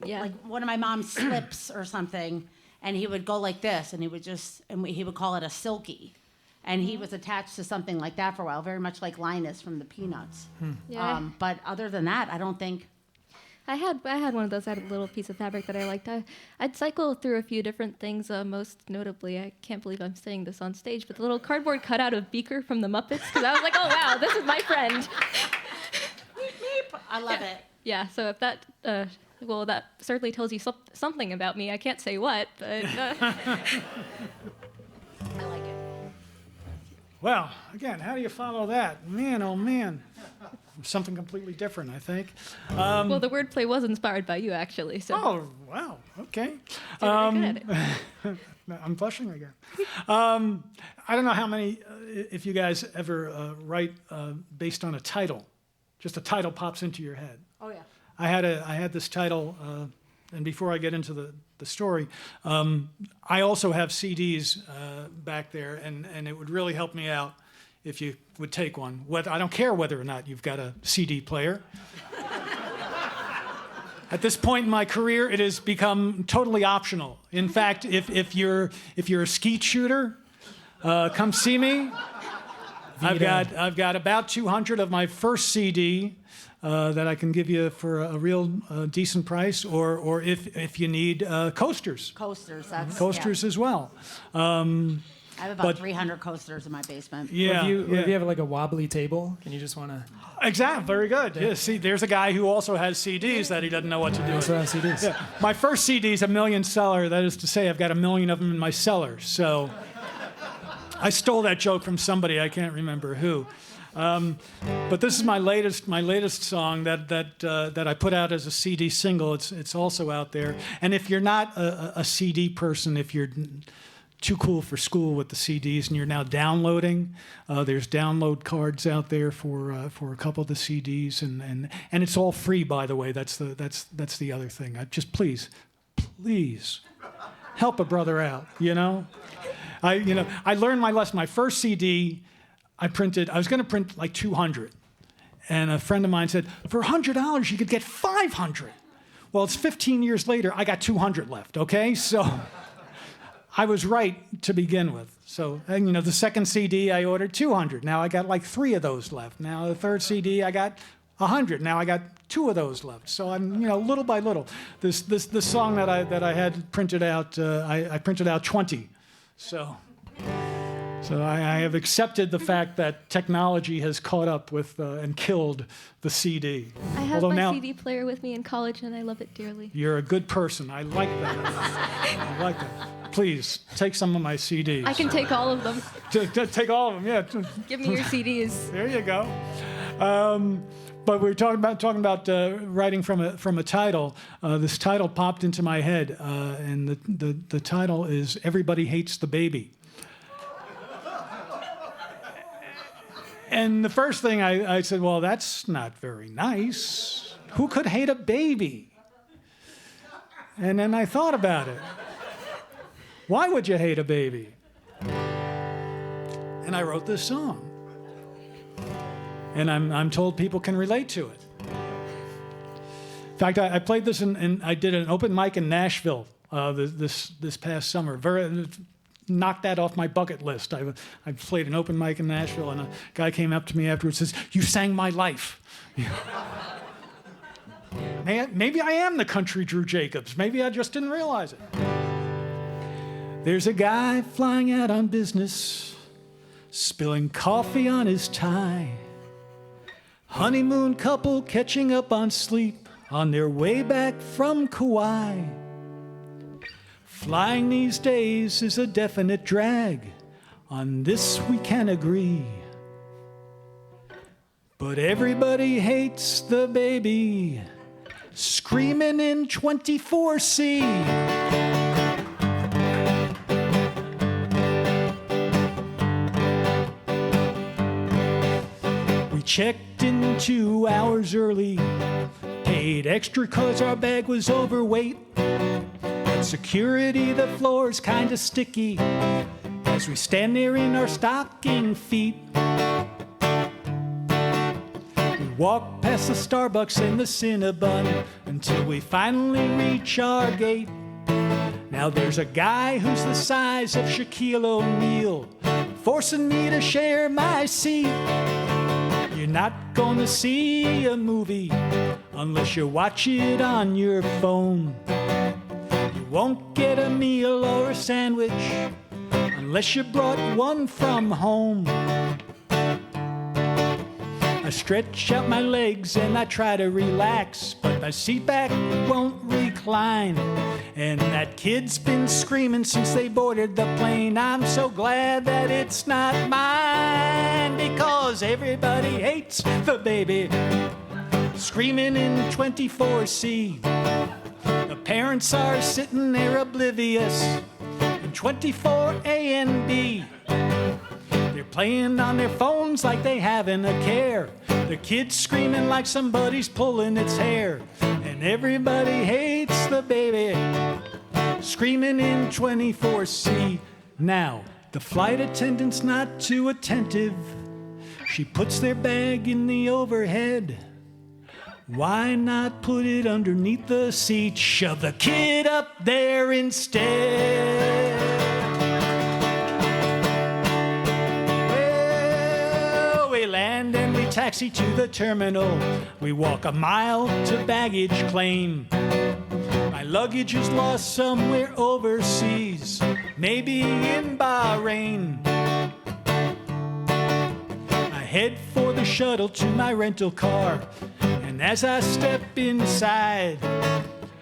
Yeah. Like one of my mom's slips or something, and he would go like this, and he would call it a silky, and he was attached to something like that for a while, very much like Linus from the Peanuts. Yeah. But other than that, I don't think. I had one of those. I had a little piece of fabric that I liked. I'd cycle through a few different things. Most notably, I can't believe I'm saying this on stage, but the little cardboard cutout of Beaker from the Muppets, because I was like, oh wow, this is my friend. I love it. Yeah. So if that. Well, that certainly tells you something about me. I can't say what, but... I like it. Well, again, how do you follow that? Man, oh man. Something completely different, I think. well, the wordplay was inspired by you, actually. So. Oh, wow. Okay. You're very good at it. I'm blushing again. I don't know how many, if you guys ever write based on a title. Just a title pops into your head. Oh, yeah. I had this title, and before I get into the story, I also have CDs back there, and it would really help me out if you would take one. I don't care whether or not you've got a CD player. At this point in my career, it has become totally optional. In fact, if you're a skeet shooter, come see me. I've got about 200 of my first CD that I can give you for a real decent price, or if you need coasters. Coasters, As well. I have about 300 coasters in my basement. Yeah. If you have like a wobbly table, and you just want to... Exactly. Very good. Yeah. See, there's a guy who also has CDs that he doesn't know what to do with. Also has CDs. Yeah. My first CD is a million seller. That is to say, I've got 1 million of them in my cellar. So I stole that joke from somebody. I can't remember who. But this is my latest song that I put out as a CD single. It's also out there. And if you're not a CD person, if you're too cool for school with the CDs and you're now downloading, there's download cards out there for a couple of the CDs, and it's all free, by the way. That's the other thing. Just please help a brother out. I learned my lesson. My first CD. I was going to print like 200. And a friend of mine said, for $100, you could get 500. Well, it's 15 years later, I got 200 left, okay? So I was right to begin with. So, and, the second CD, I ordered 200. Now I got like 3 of those left. Now the third CD, I got 100. Now I got 2 of those left. So I'm, little by little. This song that I had printed out, I printed out 20. So I have accepted the fact that technology has caught up with and killed the CD. I have my CD player with me in college, and I love it dearly. You're a good person. I like that. I like that. Please, take some of my CDs. I can take all of them. Take all of them, yeah. Give me your CDs. There you go. But we were talking about writing from a title. This title popped into my head, and the title is "Everybody Hates the Baby." And the first thing I said, well, that's not very nice. Who could hate a baby? And then I thought about it. Why would you hate a baby? And I wrote this song. And I'm told people can relate to it. In fact, I played this and I did an open mic in Nashville this past summer. Knocked that off my bucket list. I played an open mic in Nashville, and a guy came up to me afterwards and says, "You sang my life." Maybe I am the country Drew Jacobs. Maybe I just didn't realize it. There's a guy flying out on business, spilling coffee on his tie. Honeymoon couple catching up on sleep on their way back from Kauai. Flying these days is a definite drag. On this we can agree. But everybody hates the baby screaming in 24C. We checked in 2 hours early, paid extra 'cause our bag was overweight. Security, the floor's kinda sticky as we stand there in our stocking feet. We walk past the Starbucks and the Cinnabon until we finally reach our gate. Now there's a guy who's the size of Shaquille O'Neal, forcing me to share my seat. You're not gonna see a movie unless you watch it on your phone. Won't get a meal or a sandwich unless you brought one from home. I stretch out my legs and I try to relax, but my seat back won't recline. And that kid's been screaming since they boarded the plane. I'm so glad that it's not mine, because everybody hates the baby screaming in 24C. The parents are sitting there oblivious in 24 A and B. They're playing on their phones like they haven't a care. The kid's screaming like somebody's pulling its hair. And everybody hates the baby, screaming in 24C. Now, the flight attendant's not too attentive. She puts their bag in the overhead. Why not put it underneath the seat? Shove the kid up there instead. Well, we land and we taxi to the terminal. We walk a mile to baggage claim. My luggage is lost somewhere overseas, maybe in Bahrain. I head for the shuttle to my rental car. And as I step inside,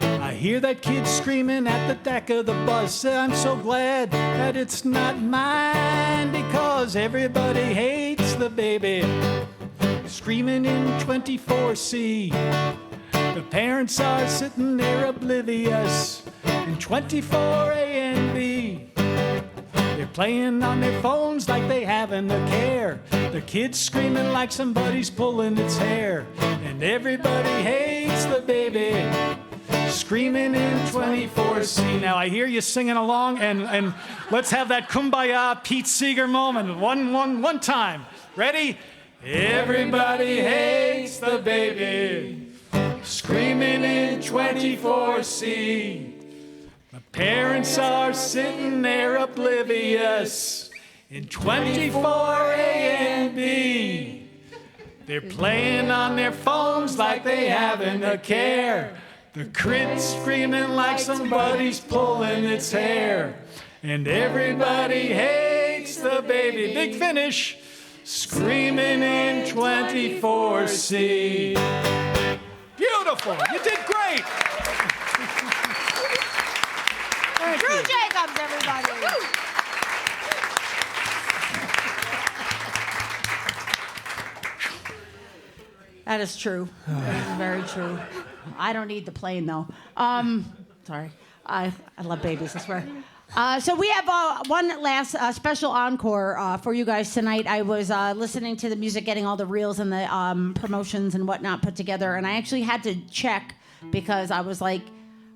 I hear that kid screaming at the deck of the bus. I'm so glad that it's not mine, because everybody hates the baby, screaming in 24C. The parents are sitting there oblivious in 24 A and B. They're playing on their phones like they haven't a care. The kid's screaming like somebody's pulling its hair. And everybody hates the baby, screaming in 24C. Now I hear you singing along, and let's have that Kumbaya Pete Seeger moment. One time. Ready? Everybody hates the baby, screaming in 24C. My parents are sitting there oblivious in 24 A and B. They're playing on their phones like they haven't a care. The kid's screaming like somebody's pulling its hair. And everybody hates the baby. Big finish. Screaming in 24C. Beautiful. You did great. Drew Jacobs, everybody. That is true. That is very true. I don't need the plane, though. Sorry. I love babies, I swear. So we have one last special encore for you guys tonight. I was listening to the music, getting all the reels and the promotions and whatnot put together, and I actually had to check because I was like,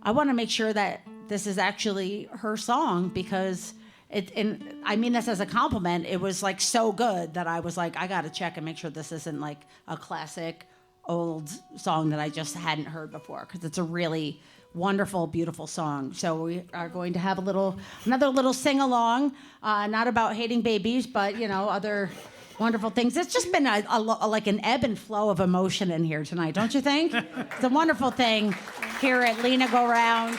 I want to make sure that this is actually her song, because and I mean this as a compliment. It was like so good that I was like, I got to check and make sure this isn't like a classic old song that I just hadn't heard before, because it's a really wonderful, beautiful song. So we are going to have another little sing-along, not about hating babies, but, you know, other wonderful things. It's just been like an ebb and flow of emotion in here tonight, don't you think? It's a wonderful thing here at Lena Go Round.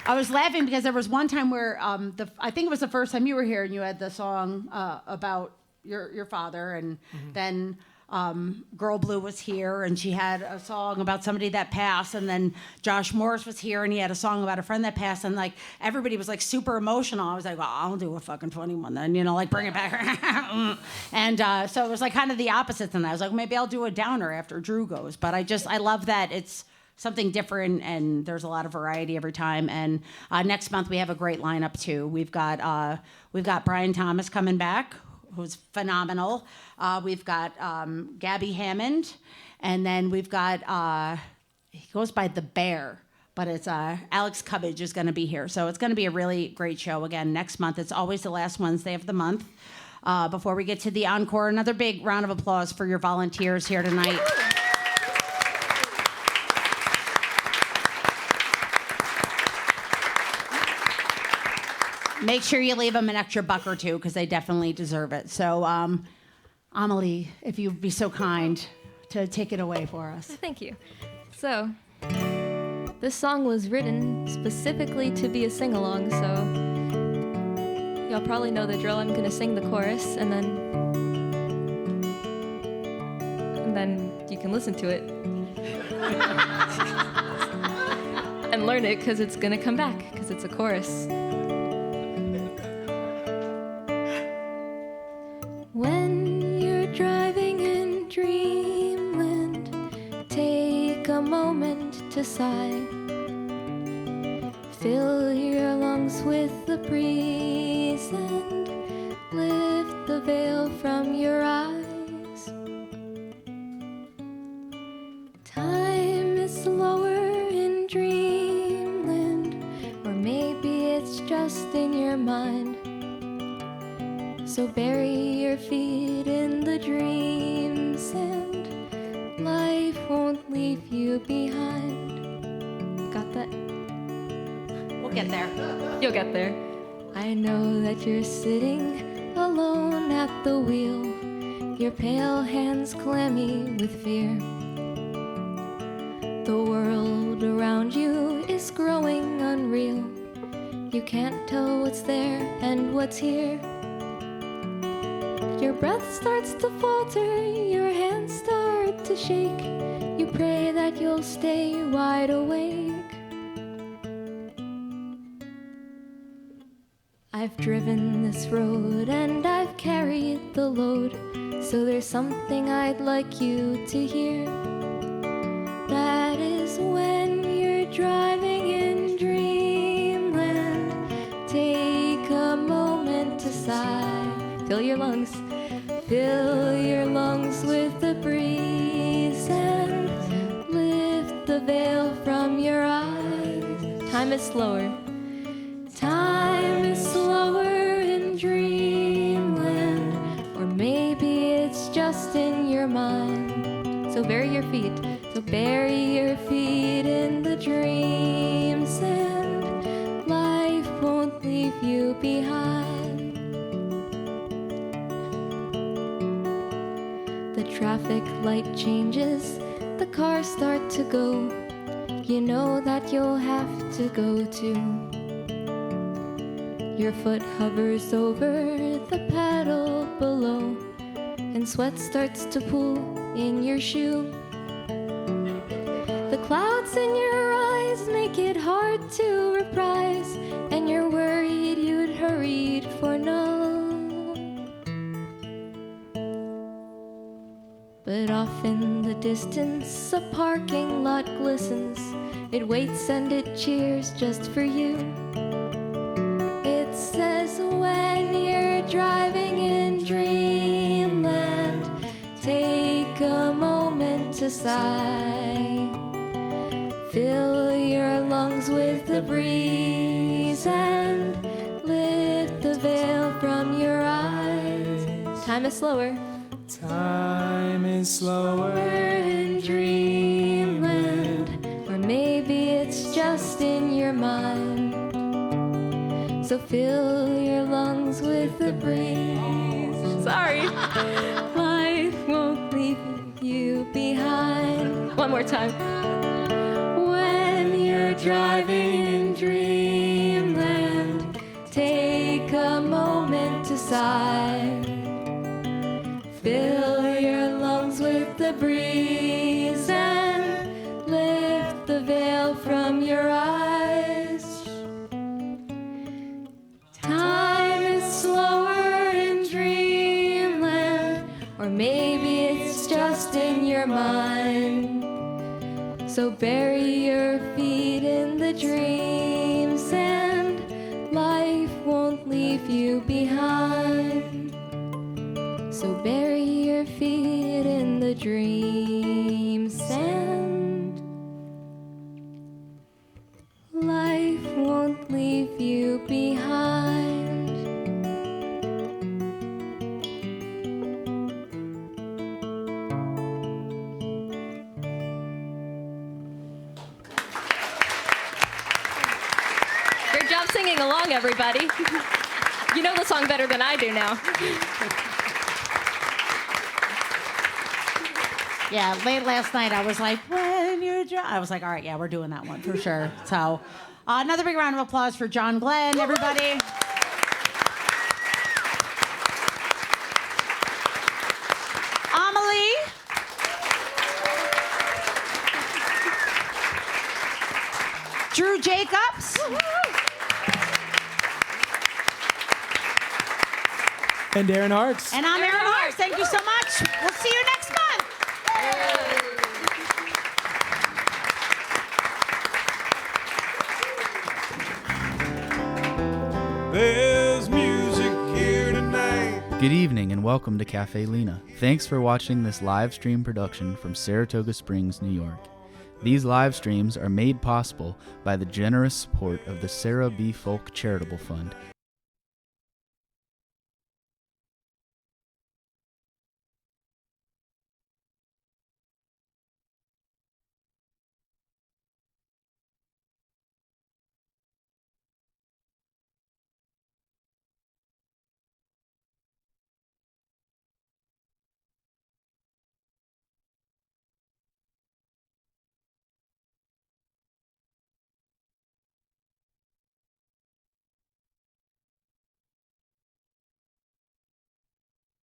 I was laughing because there was one time where I think it was the first time you were here, and you had the song about your father, and then Girl Blue was here, and she had a song about somebody that passed, and then Josh Morris was here, and he had a song about a friend that passed, and like everybody was like super emotional. I was like, well, I'll do a fucking 21 then, you know, like bring it back. And so it was like kind of the opposite than that. I was like, maybe I'll do a downer after Drew goes, but I love that it's something different, and there's a lot of variety every time. And next month we have a great lineup too. We've got Brian Thomas coming back, who's phenomenal. We've got Gabby Hammond, and then we've got he goes by The Bear, but it's Alex Cubbage is going to be here. So it's going to be a really great show again next month. It's always the last Wednesday of the month. Before we get to the encore, another big round of applause for your volunteers here tonight. Make sure you leave them an extra buck or two, because they definitely deserve it. So, Amélie, if you'd be so kind to take it away for us. Thank you. So, this song was written specifically to be a sing-along, so y'all probably know the drill. I'm going to sing the chorus, and then you can listen to it and learn it, because it's going to come back, because it's a chorus. When you're driving in dreamland, take a moment to sigh. Fill your lungs with the breeze and lift the veil from your eyes. Time is slower in dreamland, or maybe it's just in your mind. So bury your feet in the dreams and life won't leave you behind. Got that? We'll get there. You'll get there. I know that you're sitting alone at the wheel, your pale hands clammy with fear. The world around you is growing unreal. You can't tell what's there and what's here. Your breath starts to falter, your hands start to shake. You pray that you'll stay wide awake. I've driven this road and I've carried the load, so there's something I'd like you to hear. That is when you're driving in dreamland, take a moment to sigh. Fill your lungs with the breeze and lift the veil from your eyes. Time is slower. Time is slower in dreamland, or maybe it's just in your mind. So bury your feet in the dreams, and life won't leave you behind. The traffic light changes, the cars start to go. You know that you'll have to go too. Your foot hovers over the pedal below, and sweat starts to pool in your shoe. The clouds in your eyes make it hard to reprise, and you're worried you'd hurried for no. But off in the distance, a parking lot glistens. It waits and it cheers just for you. It says when you're driving in dreamland, take a moment to sigh. Fill your lungs with the breeze and lift the veil from your eyes. Time is slower. Time is slower in dreamland, or maybe it's just in your mind. So fill your lungs with the breeze. Sorry. Life won't leave you behind. One more time. When you're driving in dreamland, take a moment to sigh. Fill your lungs with the breeze and lift the veil from your eyes. Time is slower in dreamland, or maybe it's just in your mind. So bury your feet in the dreams and life won't leave you behind. So bury your feet in the dreams and life won't leave you behind. Great job singing along, everybody. You know the song better than I do now. Yeah, late last night I was like, when you're I was like, all right, yeah, we're doing that one for sure. So another big round of applause for John Glenn, everybody. Amélie. Drew Jacobs. And Aaron Hartz. And I'm Aaron Hartz. Thank you so much. We'll see you next month. Good evening and welcome to Caffè Lena. Thanks for watching this live stream production from Saratoga Springs, New York. These live streams are made possible by the generous support of the Sarah B. Folk Charitable Fund